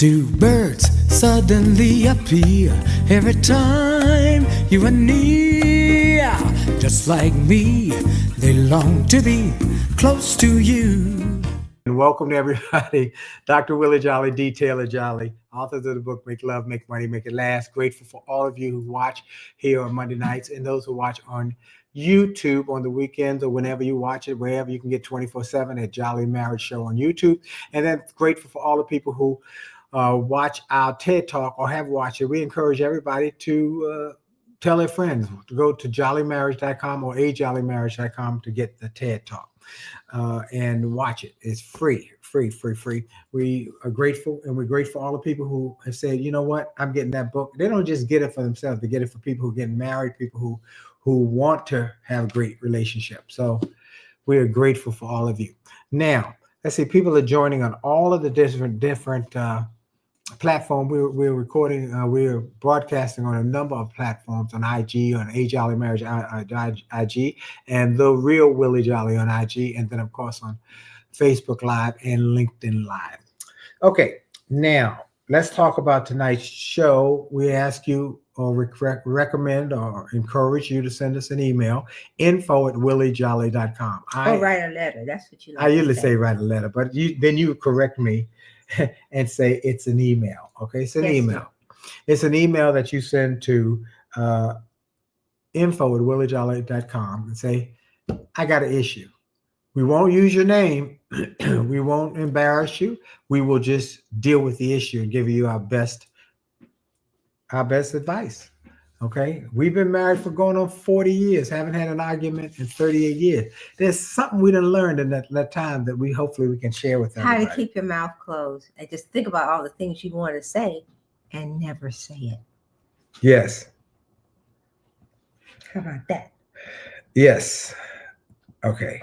Do birds suddenly appear every time you are near? Just like me, they long to be close to you. And welcome to everybody. Dr. Willie Jolley, Detailer Jolley, authors of the book Make Love, Make Money, Make It Last. Grateful for all of you who watch here on Monday nights and those who watch on YouTube on the weekends or whenever you watch it, wherever you can get 24/7 at Jolley Marriage Show on YouTube. And then grateful for all the people who watch our TED Talk or have watched it. We encourage everybody to tell their friends to go to jolleymarriage.com or ajollymarriage.com to get the TED Talk and watch it. It's free. We are grateful, and we're grateful for all the people who have said, you know what, I'm getting that book. They don't just get it for themselves. They get it for people who are getting married, people who want to have great relationships. So we are grateful for all of you. Now, let's see, people are joining on all of the different platform. We're recording, we're broadcasting on a number of platforms on IG, on A Jolley Marriage IG, and The Real Willie Jolley on IG, and then of course on Facebook Live and LinkedIn Live. Okay, now let's talk about tonight's show. We ask you or recommend or encourage you to send us an email, info@williejolly.com. Or write a letter. That's what you like. I usually say write a letter, but then you correct me and say it's an email. Okay, it's an email. Sir. It's an email that you send to info@williejolly.com and say, I got an issue. We won't use your name. We won't embarrass you. We will just deal with the issue and give you our best advice. Okay, we've been married for going on 40 years, haven't had an argument in 38 years. There's something we done learned in that time that hopefully we can share with everybody. How to keep your mouth closed and just think about all the things you want to say and never say it. Yes. How about that? Yes. Okay.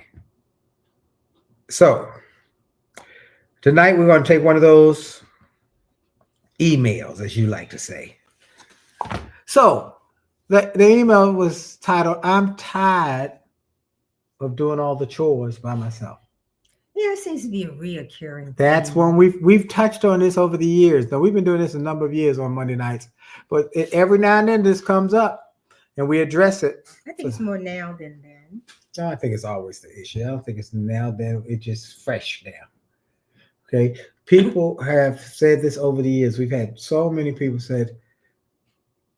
So tonight we're going to take one of those emails, as you like to say. So the email was titled, I'm tired of doing all the chores by myself. Yeah, it seems to be a reoccurring thing. That's when we've touched on this over the years. Now, we've been doing this a number of years on Monday nights, but every now and then this comes up and we address it. I think it's more now than then. No, I think it's always the issue. I don't think it's now, then. It's just fresh now. Okay. People have said this over the years. We've had so many people said,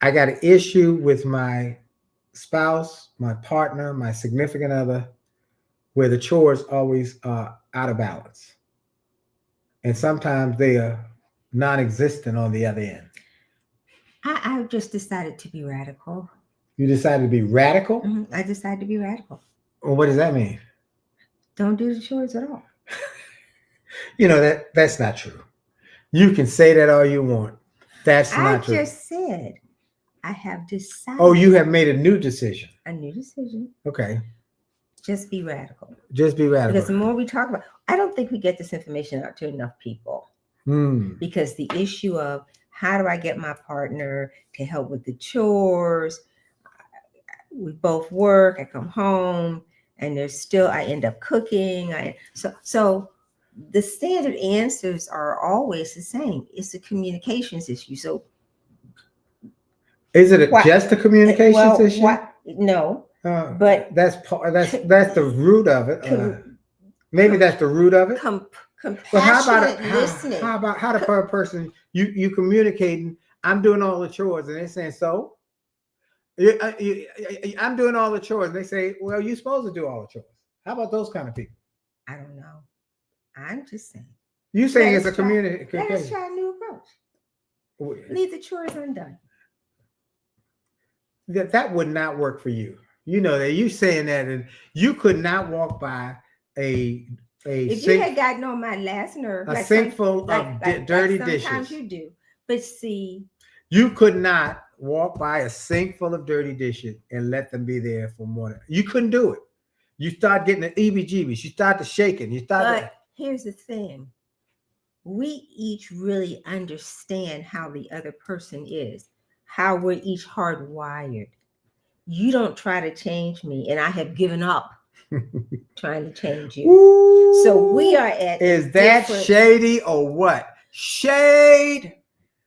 I got an issue with my spouse, my partner, my significant other, where the chores always are out of balance. And sometimes they are non-existent on the other end. I've just decided to be radical. You decided to be radical? Mm-hmm. I decided to be radical. Well, what does that mean? Don't do the chores at all. You know, that's not true. You can say that all you want. That's not true. I just said I have decided. Oh, you have made a new decision. A new decision. Okay. Just be radical. Just be radical. Because the more we talk about, I don't think we get this information out to enough people. Because the issue of how do I get my partner to help with the chores? We both work. I come home, and I end up cooking. So the standard answers are always the same. It's a communications issue. So. Is it just a communications issue? No, but that's the root of it. Maybe that's the root of it. Compassionate listening. How the per person you communicating? I'm doing all the chores, and they're saying so. I'm doing all the chores, and they say, well, you're supposed to do all the chores. How about those kind of people? I don't know. I'm just saying. You saying it's a communication? Let's try a new approach. Leave the chores undone. That would not work for you. You know that you saying that, and you could not walk by if you had gotten on my last nerve, a sink full of dirty dishes. Sometimes you do, but see, you could not walk by a sink full of dirty dishes and let them be there for more than you couldn't do it. You start getting the EBGBs. You start to shaking. But here's the thing: we each really understand how the other person is. How we're each hardwired. You don't try to change me, and I have given up trying to change you. Ooh, so we are at. Is that shady or what? Shade.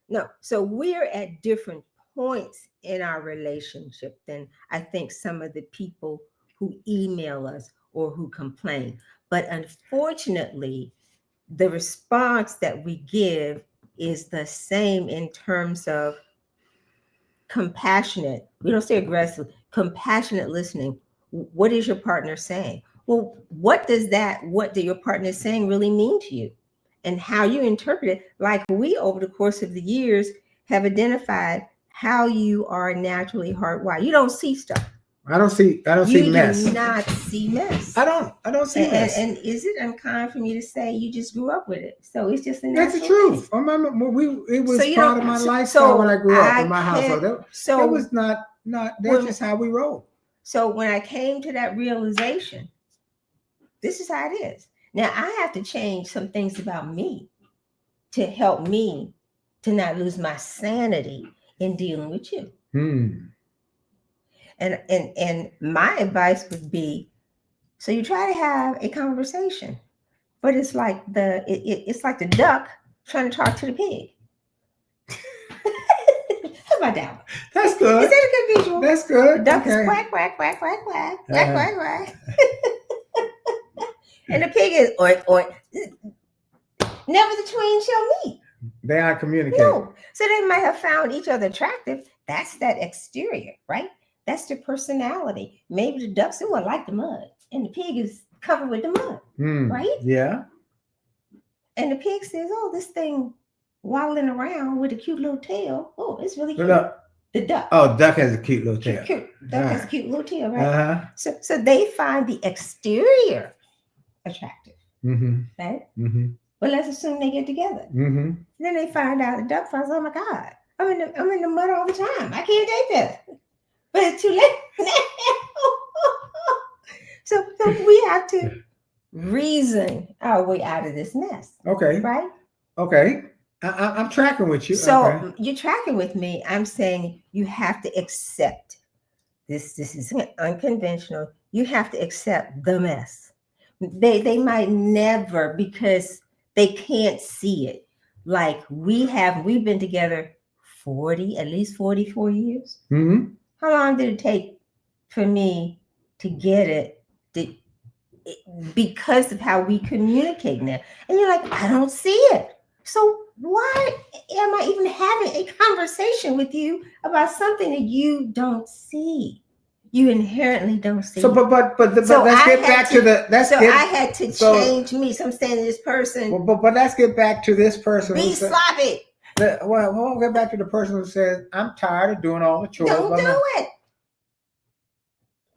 No. So we're at different points in our relationship than I think some of the people who email us or who complain. But unfortunately, the response that we give is the same in terms of compassionate. We don't say aggressive, compassionate listening. What is your partner saying? Well, what do your partner saying really mean to you? And how you interpret it, like we over the course of the years have identified how you are naturally hardwired. You don't see stuff. I don't see mess. You do not see mess. I don't see mess. And is it unkind for me to say you just grew up with it? So it's just a That's the truth. It was part of my lifestyle when I grew up in my household. That was not that's just how we roll. So when I came to that realization, this is how it is. Now I have to change some things about me to help me to not lose my sanity in dealing with you. And my advice would be, so you try to have a conversation, but it's like it's like the duck trying to talk to the pig. How about that one? That's good. Is that a good visual? That's good. The duck is quack, quack, quack, quack, quack, quack, quack, quack. And the pig is oink, oink. Never the twain shall meet. They aren't communicating. No. So they might have found each other attractive. That's that exterior, right? That's the personality. Maybe the ducks who like the mud, and the pig is covered with the mud, right? Yeah. And the pig says, "Oh, this thing waddling around with a cute little tail. Oh, it's really cute." The duck. Oh, duck has a cute little tail. Cute. Duck has a cute little tail, right? Uh-huh. So they find the exterior attractive, right? But let's assume they get together. Then they find out the duck finds, oh my God, I'm in the mud all the time. I can't take that. But it's too late now. So we have to reason our way out of this mess. Okay. Right? Okay. I'm tracking with you. So you're tracking with me. I'm saying you have to accept this. This is unconventional. You have to accept the mess. They might never, because they can't see it. Like we've been together at least 44 years. How long did it take for me to get it? Because of how we communicate now. And you're like, I don't see it. So why am I even having a conversation with you about something that you don't see? You inherently don't see. So, but let's get back to the. I had to change me. So I'm saying to this person. But let's get back to this person. Be sloppy. We'll get back to the person who says, "I'm tired of doing all the chores." Don't do it.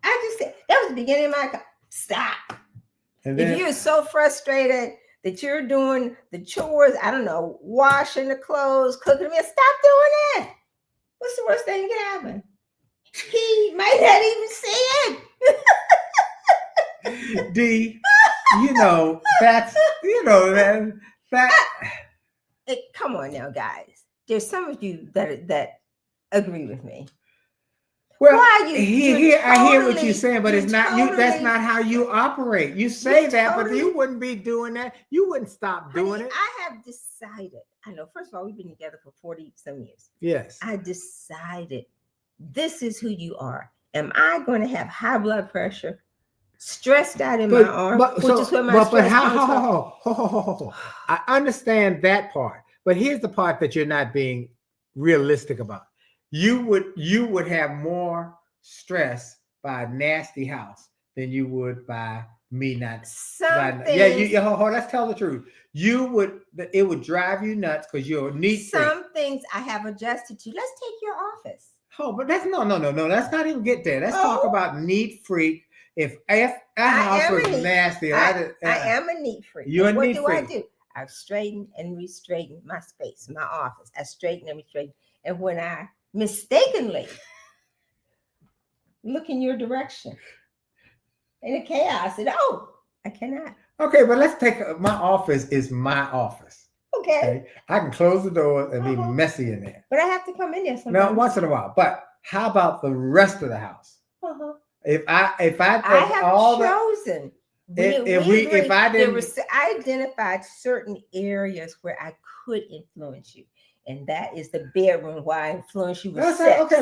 I just said that was the beginning of my. Stop. If you're so frustrated that you're doing the chores, I don't know, washing the clothes, cooking the meal, stop doing it. What's the worst thing that can happen? He might not even see it. D, Come on now, guys. There's some of you that agree with me. Well, I hear what you're saying, but it's not you. That's not how you operate. You say that, but you wouldn't be doing that. You wouldn't stop doing it. I have decided. I know. First of all, we've been together for 40 some years. Yes. I decided this is who you are. Am I going to have high blood pressure, stressed out in my arm, is where my stress comes from? I understand that part, but here's the part that you're not being realistic about. You would have more stress by a nasty house than you would by me not. Let's tell the truth. It would drive you nuts because you're neat. Some things I have adjusted to. Let's take your office. Oh, but that's no. Let's not even get there. Let's talk about neat freak. If a house was nasty, I am a neat freak. You're a neat freak. What do I do? I've straightened and re-straightened my space, my office. I straightened and re-straightened. And when I mistakenly look in your direction in a chaos, and I cannot. Okay, but let's take my office is my office. Okay. I can close the door and be messy in there. But I have to come in there sometimes. No, once in a while. But how about the rest of the house? If I have chosen. If I didn't, I identified certain areas where I could influence you, and that is the bedroom. Why I influence you with sex.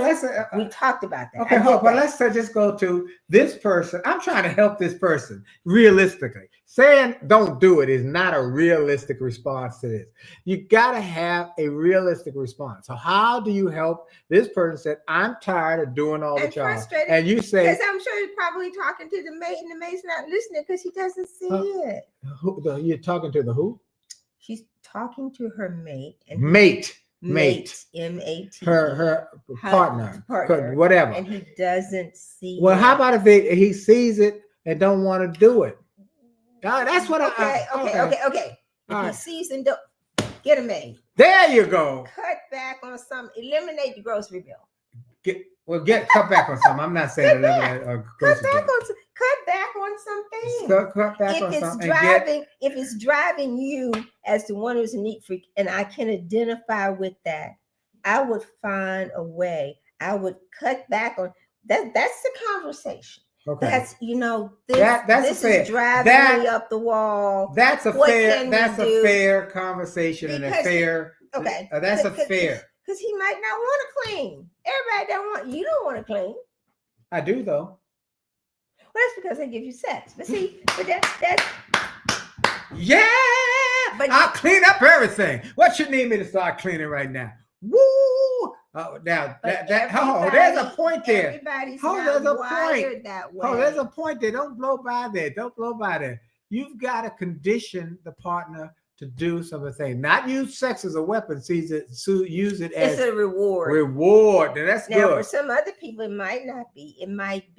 We talked about that. Okay, but let's just go to this person. I'm trying to help this person realistically. Saying don't do it is not a realistic response to this. You got to have a realistic response. So how do you help this person say, I'm tired of doing all the jobs? And you say, because I'm sure he's probably talking to the mate, and the mate's not listening because he doesn't see it. You're talking to the who? She's talking to her mate. And mate, M-A-T. Her partner, whatever. And he doesn't see Well, it. how about if he sees it and don't want to do it? That's what Okay. If he sees and don't, get a maid. There you go. Cut back on some. Eliminate the grocery bill. Cut back on some. I'm not saying eliminate a grocery bill. Cut back on some things. Cut back on something. If it's driving you as the one who's a neat freak, and I can identify with that, I would find a way. I would cut back on that. That's the conversation. Okay. That's this is driving me up the wall. That's a fair conversation and a fair. Okay. That's a fair. Because he might not want to clean. You don't want to clean. I do though. Well, that's because they give you sex. But see, that's yeah. But I'll clean up everything. What you need me to start cleaning right now? Woo! Now there's a point there. Everybody's not wired that way. There's a point there. Don't blow by there. You've got to condition the partner to do something. Not use sex as a weapon. Use it as a reward. Reward. That's now, good. For some other people, it might not be. It might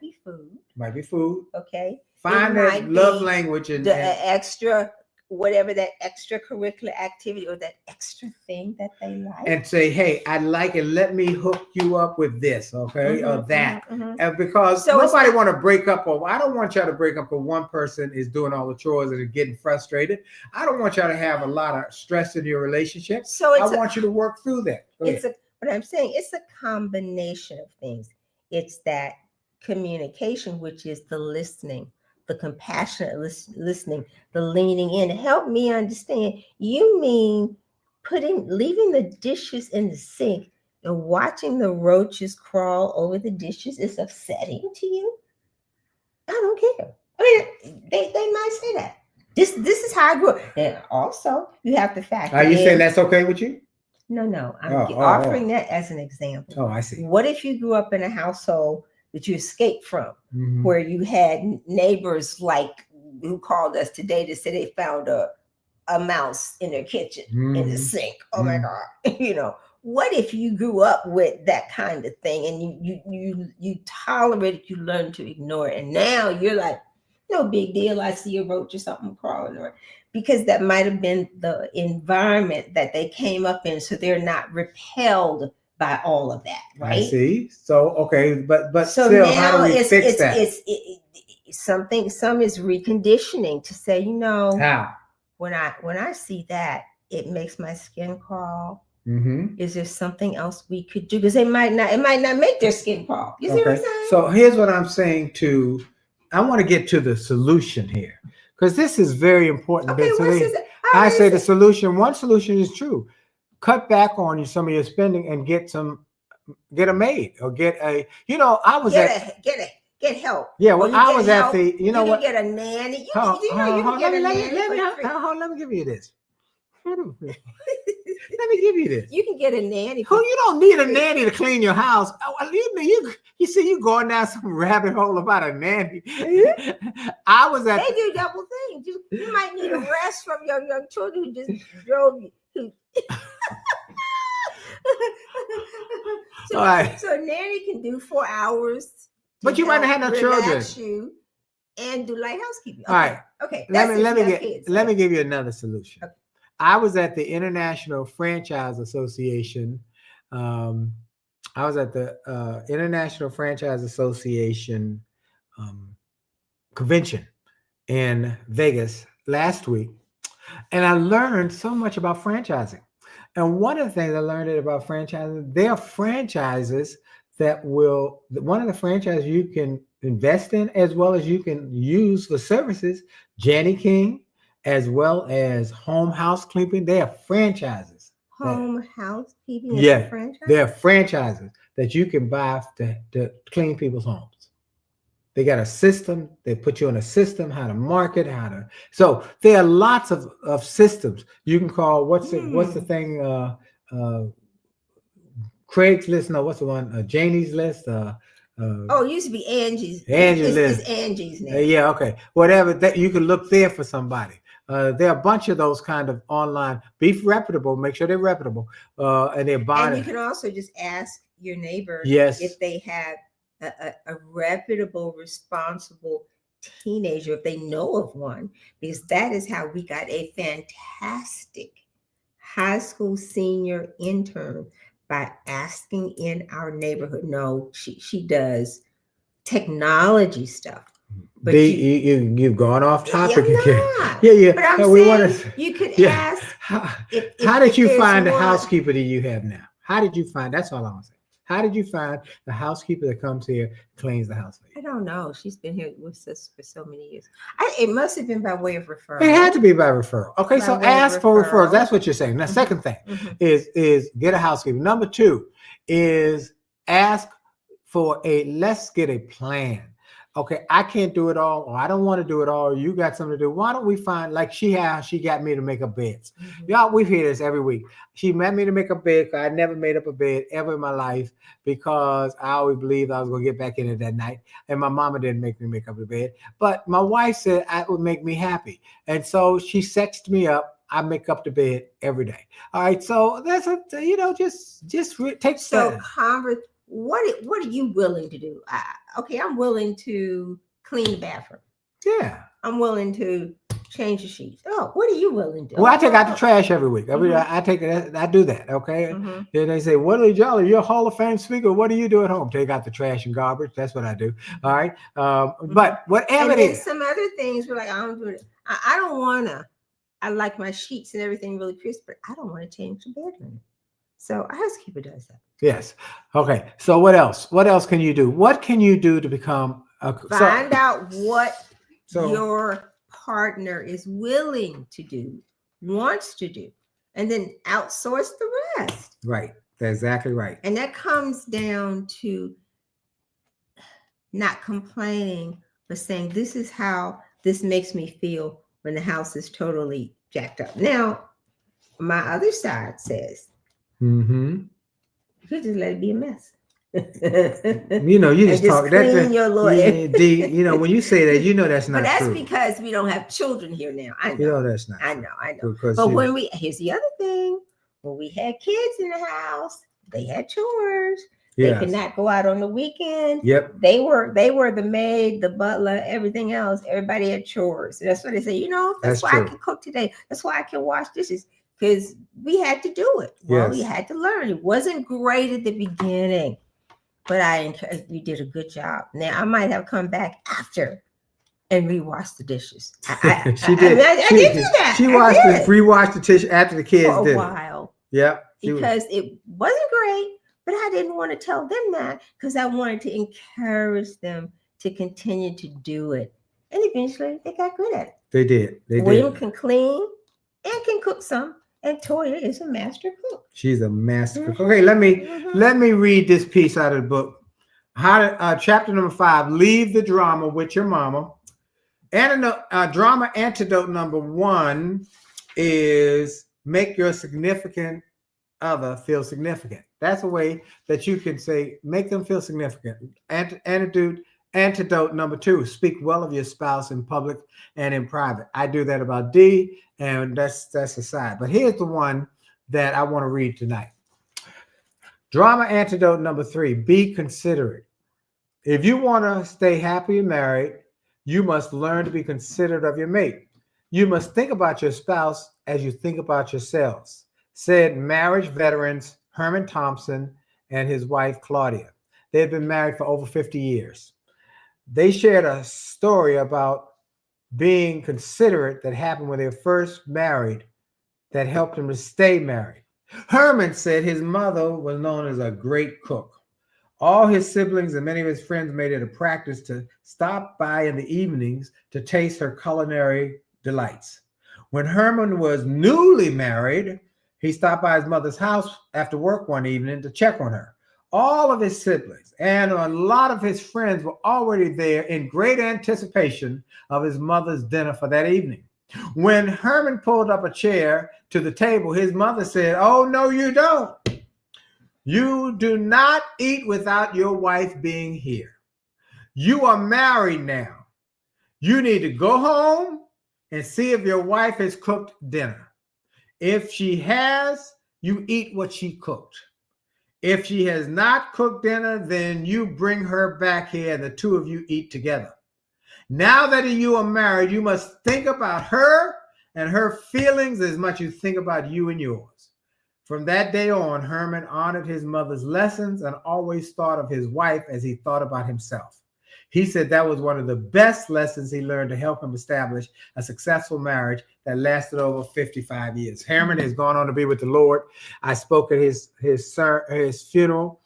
be food. Okay. Find that love language and extra. Whatever that extracurricular activity or that extra thing that they like. And say, hey, I like it. Let me hook you up with this, okay? Or that. And because nobody want to break up. I don't want y'all to break up because one person is doing all the chores and getting frustrated. I don't want y'all to have a lot of stress in your relationship. So I want you to work through that. But I'm saying it's a combination of things. It's that communication, which is the listening, the compassionate listening, the leaning in. Help me understand. You mean leaving the dishes in the sink and watching the roaches crawl over the dishes is upsetting to you? I don't care. I mean, they might say that. This is how I grew up. And also, you have to factor. Are you saying that's okay with you? No. I'm offering that as an example. Oh, I see. What if you grew up in a household that you escaped from, where you had neighbors who called us today to say they found a mouse in their kitchen in the sink? Oh my God. What if you grew up with that kind of thing and you tolerate it, you learn to ignore it, and now you're like, no big deal, I see a roach or something crawling around, because that might have been the environment that they came up in, so they're not repelled by all of that, right? I see. So okay, but so still, now how do we fix that? Some is reconditioning to say, how when I see that, it makes my skin crawl. Is there something else we could do? Because it might not make their skin crawl. You see what I'm saying? So here's what I'm saying I want to get to the solution here, because this is very important. Okay, I say the solution. One solution is true. Cut back on some of your spending and get a maid or get help. Yeah, well, I was at the, you can get a nanny. Let me give you this. Let me give you this. You can get a nanny. You don't need a nanny to clean your house. You see, you going down some rabbit hole about a nanny. They do double things. You might need a rest from your young children who just drove you. So a nanny can do 4 hours. But you might have no children. You and do light housekeeping. Okay. All right. Okay. Let me give you another solution. Okay. I was at the International Franchise Association. I was at the International Franchise Association convention in Vegas last week, and I learned so much about franchising. And one of the things I learned franchising, there are franchises one of the franchises you can invest in, as well as you can use for services. Jenny King, as well as Home House Cleaning. They are franchises. Home housekeeping is a Yeah, franchise? they're franchises that you can buy to clean people's homes. They got a system. They put you on a system, how to market, so there are lots of systems. You can call, what's the thing, Craigslist, no, what's the one, Janie's List, it used to be Angie's. Angie's List. It's Angie's now. Yeah, okay. Whatever, that you can look there for somebody. There are a bunch of those kind of online. Be reputable. Make sure they're reputable. And they're buying. And you can also just ask your neighbor if they have a reputable, responsible teenager, if they know of one, because that is how we got a fantastic high school senior intern, by asking in our neighborhood. No, she does technology stuff. But you've gone off topic again. Not. Yeah. But I'm saying you could ask. How did you find the housekeeper that you have now? How did you find? That's all I want to say. How did you find the housekeeper that comes here, cleans the house for you? I don't know. She's been here with us for so many years. It must have been by way of referral. It had to be by referral. Okay, so ask for referrals. That's what you're saying. Now, second thing is get a housekeeper. Number 2 is ask for let's get a plan. Okay, I can't do it all, or I don't want to do it all. You got something to do. Why don't we find, like she got me to make up beds. Y'all, we hear this every week. She met me to make a bed. I never made up a bed ever in my life because I always believed I was going to get back in it that night. And my mama didn't make me make up the bed. But my wife said it would make me happy. And so she sexed me up. I make up the bed every day. All right, so that's just take steps. What are you willing to do? I'm willing to clean the bathroom. Yeah. I'm willing to change the sheets. Oh, what are you willing to do? Well, I take out the trash every week. I take it. I do that. Okay. Then they say, Willie Jolley, you're a Hall of Fame speaker. What do you do at home? Take out the trash and garbage. That's what I do. All right. But whatever and it is. Some other things we're like, I don't do it. I don't want to. I like my sheets and everything really crisp, but I don't want to change the bedroom. So a housekeeper does that. Yes. Okay. So what else? What else can you do? What can you do to become find out what your partner is willing to do, wants to do, and then outsource the rest. Right. That's exactly right. And that comes down to not complaining, but saying, this is how this makes me feel when the house is totally jacked up. Now, my other side says, you just let it be a mess. You just talk. Clean your little when you say that, that's not true. But that's true. Because we don't have children here now. I know. That's not. I know. But here's the other thing: when we had kids in the house, they had chores. Yes. They could not go out on the weekend. Yep. They were the maid, the butler, everything else. Everybody had chores. That's why they say, that's why true. I can cook today. That's why I can wash dishes. Because we had to do it. Well, we had to learn. It wasn't great at the beginning, but you did a good job. Now I might have come back after and rewashed the dishes. She did. I did do that. She rewashed the dish after the kids for did a while. Yeah. Because it wasn't great, but I didn't want to tell them that because I wanted to encourage them to continue to do it. And eventually they got good at it. They did. William can clean and can cook some. And Toya is a master cook. She's a master cook. Okay, let me read this piece out of the book. Chapter number 5, Leave the Drama with Your Mama. Drama antidote number 1 is make your significant other feel significant. That's a way that you can say, make them feel significant. Antidote number 2, speak well of your spouse in public and in private. I do that about Dee, and that's aside. But here's the one that I want to read tonight. Drama antidote number 3, be considerate. If you want to stay happy and married, you must learn to be considerate of your mate. You must think about your spouse as you think about yourselves, said marriage veterans Herman Thompson and his wife Claudia. They had been married for over 50 years. They shared a story about being considerate that happened when they were first married that helped them to stay married. Herman said his mother was known as a great cook. All his siblings and many of his friends made it a practice to stop by in the evenings to taste her culinary delights. When Herman was newly married, he stopped by his mother's house after work one evening to check on her. All of his siblings and a lot of his friends were already there in great anticipation of his mother's dinner for that evening. When Herman pulled up a chair to the table, his mother said, "Oh, no, you don't. You do not eat without your wife being here. You are married now. You need to go home and see if your wife has cooked dinner. If she has, you eat what she cooked. If she has not cooked dinner, then you bring her back here and the two of you eat together. Now that you are married, you must think about her and her feelings as much as you think about you and yours." From that day on, Herman honored his mother's lessons and always thought of his wife as he thought about himself. He said that was one of the best lessons he learned to help him establish a successful marriage that lasted over 55 years. Herman has gone on to be with the Lord. I spoke at his funeral,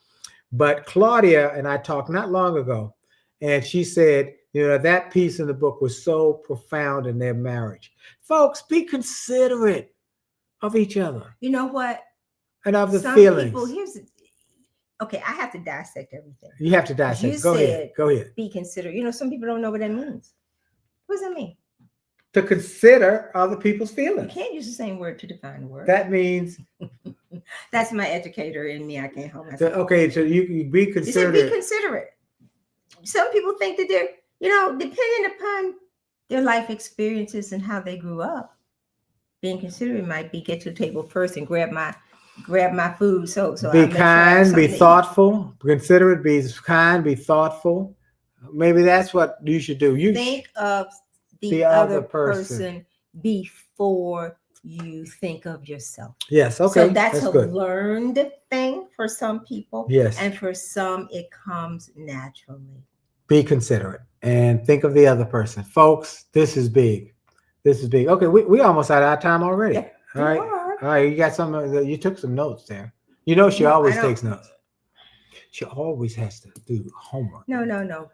but Claudia and I talked not long ago, and she said, that piece in the book was so profound in their marriage. Folks, be considerate of each other. You know what? And of the Some feelings. people, okay, I have to dissect everything. You have to dissect. Go ahead. Be considerate. Some people don't know what that means. What does that mean? To consider other people's feelings. You can't use the same word to define the word. That means that's my educator in me. I can't help myself. Okay, so you be considerate. You said be considerate. Some people think that they're, depending upon their life experiences and how they grew up, being considerate might be get to the table first and grab my food. So be kind, be thoughtful, considerate, be kind, be thoughtful. Maybe that's what you should do. You think of the other person before you think of yourself. Yes, okay. So that's a good. Learned thing for some people. Yes. And for some, it comes naturally. Be considerate and think of the other person. Folks, this is big. This is big. Okay, we almost out of our time already. Yeah, all right. All right, you got you took some notes there. She always takes notes. She always has to do homework. No.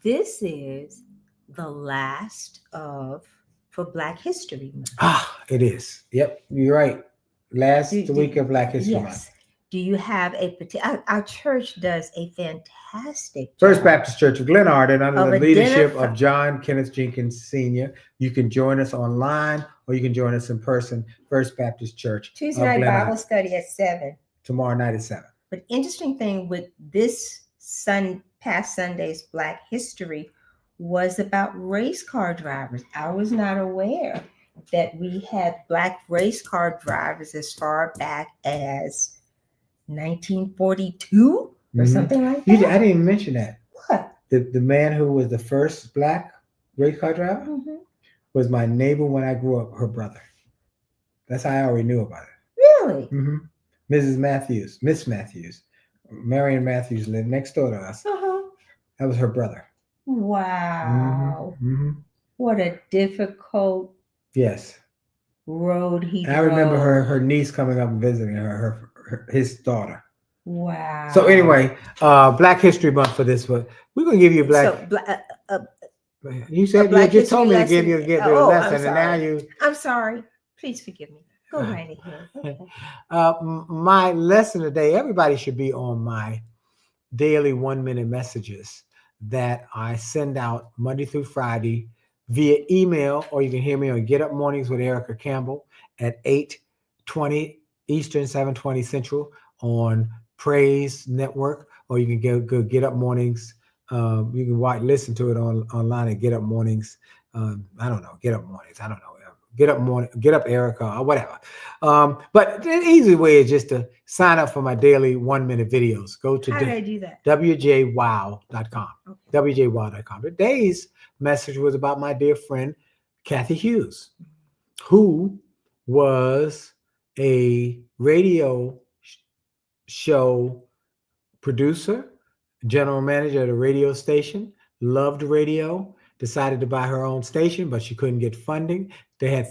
This is the last for Black History Month. It is. Yep, you're right. Last week of Black History Month. Do you have our church does a fantastic First job Baptist Church of Glenard, and under the leadership of John Kenneth Jenkins Sr. You can join us online or you can join us in person. First Baptist Church. Tuesday night Bible study at 7. Tomorrow night at 7. But interesting thing with this past Sunday's Black History was about race car drivers. I was not aware that we had Black race car drivers as far back as 1942 or something like that. I didn't even mention that. What? The man who was the first Black race car driver was my neighbor when I grew up, her brother. That's how I already knew about it. Really? Mm-hmm. Miss Matthews. Marion Matthews lived next door to us. That was her brother. Wow. What a difficult road he drove. I remember her niece coming up and visiting his daughter. Wow. So anyway, Black History Month for this one. We're gonna give you you said you just told me to give you a lesson, and now you. I'm sorry. Please forgive me. Go right ahead. Okay. My lesson today. Everybody should be on my daily 1-minute messages that I send out Monday through Friday via email, or you can hear me on Get Up Mornings with Erica Campbell at 8:20 Eastern, 7:20 Central on Praise Network, or you can go Get Up Mornings. You can listen to it online at Get Up Mornings. I don't know, Get Up Mornings. I don't know. Get Up Erica, or whatever. But the easy way is just to sign up for my daily 1-minute videos. Go to how do I do that? WJWow.com. Okay. WJWow.com. Today's message was about my dear friend Kathy Hughes, who was a radio show producer, general manager at a radio station, loved radio, decided to buy her own station, but she couldn't get funding. They had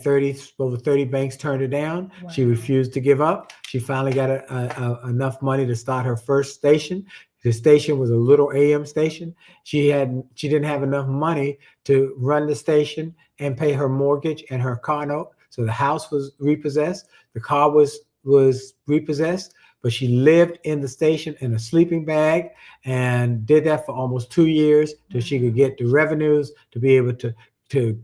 over 30 banks turned her down. Wow. She refused to give up. She finally got enough money to start her first station. The station was a little AM station. She didn't have enough money to run the station and pay her mortgage and her car note. So the house was repossessed. The car was repossessed, but she lived in the station in a sleeping bag and did that for almost 2 years till she could get the revenues to be able to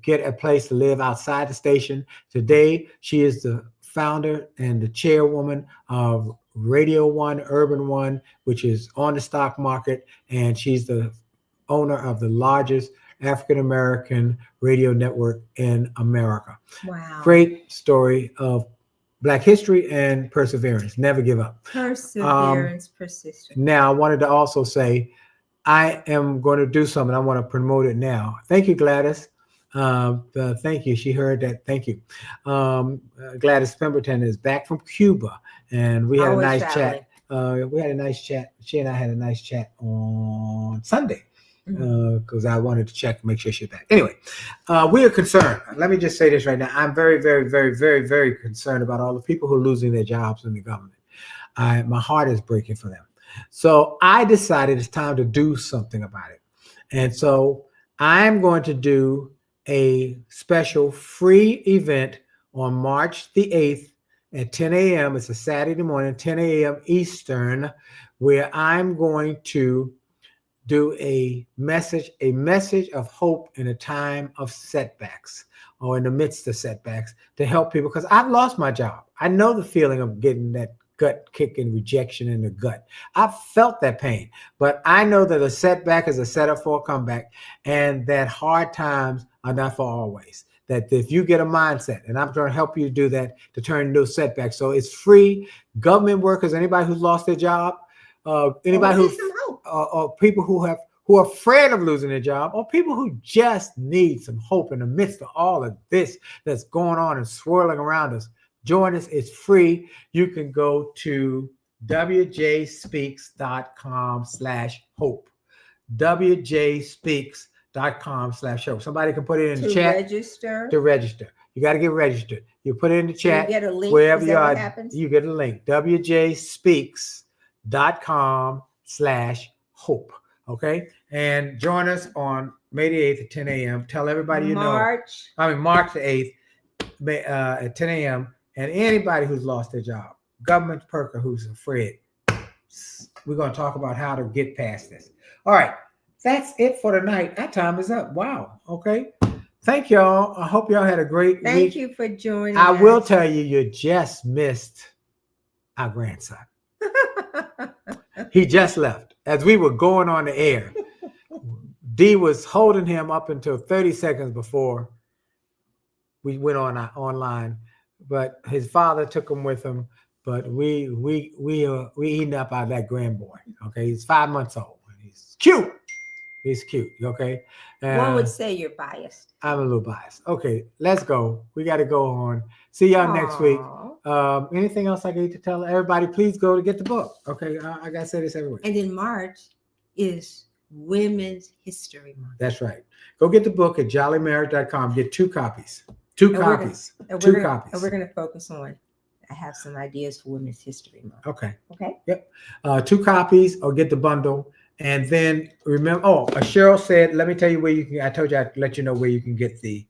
get a place to live outside the station. Today, she is the founder and the chairwoman of Radio One, Urban One, which is on the stock market, and she's the owner of the largest African-American radio network in America. Wow. Great story of Black history and perseverance. Never give up. Perseverance, persistence. Now, I wanted to also say, I am going to do something. I want to promote it now. Thank you, Gladys. Thank you. She heard that. Thank you. Gladys Pemberton is back from Cuba, and we had a nice chat. We had a nice chat. She and I had a nice chat on Sunday because I wanted to check, make sure she's back. Anyway, we are concerned. Let me just say this right now. I'm very, very, very, very, very concerned about all the people who are losing their jobs in the government. My heart is breaking for them. So I decided it's time to do something about it. And so I'm going to do a special free event on March the 8th at 10 a.m. It's a Saturday morning, 10 a.m. Eastern, where I'm going to do a message of hope in a time of setbacks or in the midst of setbacks to help people, because I've lost my job. I know the feeling of getting that gut kick and rejection in the gut. I've felt that pain, but I know that a setback is a setup for a comeback, and that hard times are not for always. That if you get a mindset, and I'm going to help you do that, to turn into setbacks. So it's free. Government workers, anybody who's lost their job, anybody or people who are afraid of losing their job, or people who just need some hope in the midst of all of this that's going on and swirling around us. Join us. It's free. You can go to wjspeaks.com/hope. wjspeaks.com/hope. Somebody can put it in the chat. To register. You got to get registered. You put it in the chat. You get a link. Wherever you are, you get a link. wjspeaks.com/hope. Okay. And join us on May the 8th at 10 a.m. Tell everybody March the 8th at 10 a.m. And anybody who's lost their job, government worker who's afraid, we're going to talk about how to get past this. All right. That's it for tonight. Our time is up. Wow. Okay. Thank y'all. I hope y'all had a great week. Thank you for joining us. I will tell you, you just missed our grandson. He just left. As we were going on the air, Dee was holding him up until 30 seconds before we went online. But his father took him with him. But we eating up out of that grandboy. Okay, he's 5 months old. He's cute. He's cute. Okay. One would say you're biased. I'm a little biased. Okay, let's go. We got to go on. See y'all next week. Anything else I need to tell everybody? Please go to get the book. Okay, I gotta say this every week. And in March is Women's History Month. That's right. Go get the book at jolleymarriage.com. Get 2 copies. 2 copies. 2 copies. And we're going to focus on. I have some ideas for Women's History Month. Okay. Okay. Yep. 2 copies, or get the bundle. And then remember, Cheryl said, let me tell you where you can, I told you I'd let you know where you can get the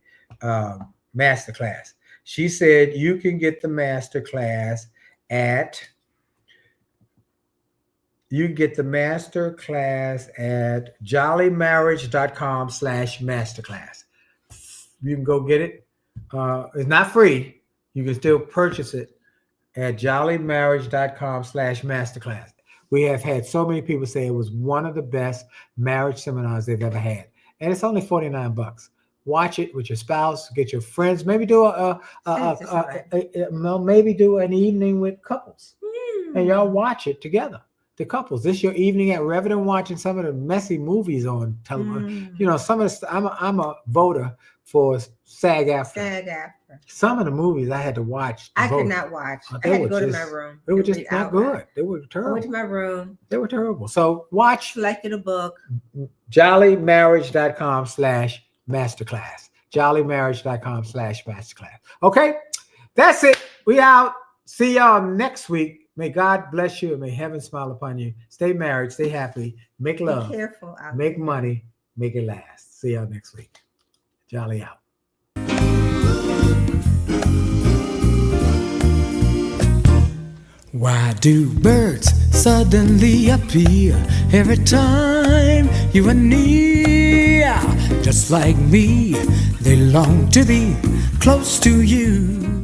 masterclass. She said you can get the masterclass at jolleymarriage.com/masterclass. You can go get it. It's not free. You can still purchase it at jolleymarriage.com/masterclass. We have had so many people say it was one of the best marriage seminars they've ever had. And it's only $49. Watch it with your spouse, get your friends, maybe do maybe do an evening with couples. And y'all watch it together. The couples. This your evening at, rather than watching some of the messy movies on television. You know, some of the, I'm a voter for SAG-AFTRA. Some of the movies I had to watch. I could not watch. I had to go to my room. They were just not good. They were terrible. I went to my room. They were terrible. So watch. Selected a book. jolleymarriage.com/masterclass. jolleymarriage.com/masterclass. Okay, that's it. We out. See y'all next week. May God bless you and may heaven smile upon you. Stay married, stay happy, make love, Be careful out make there. money, make it last. See y'all next week. Jolley out. Why do birds suddenly appear every time you are near? Just like me, they long to be close to you.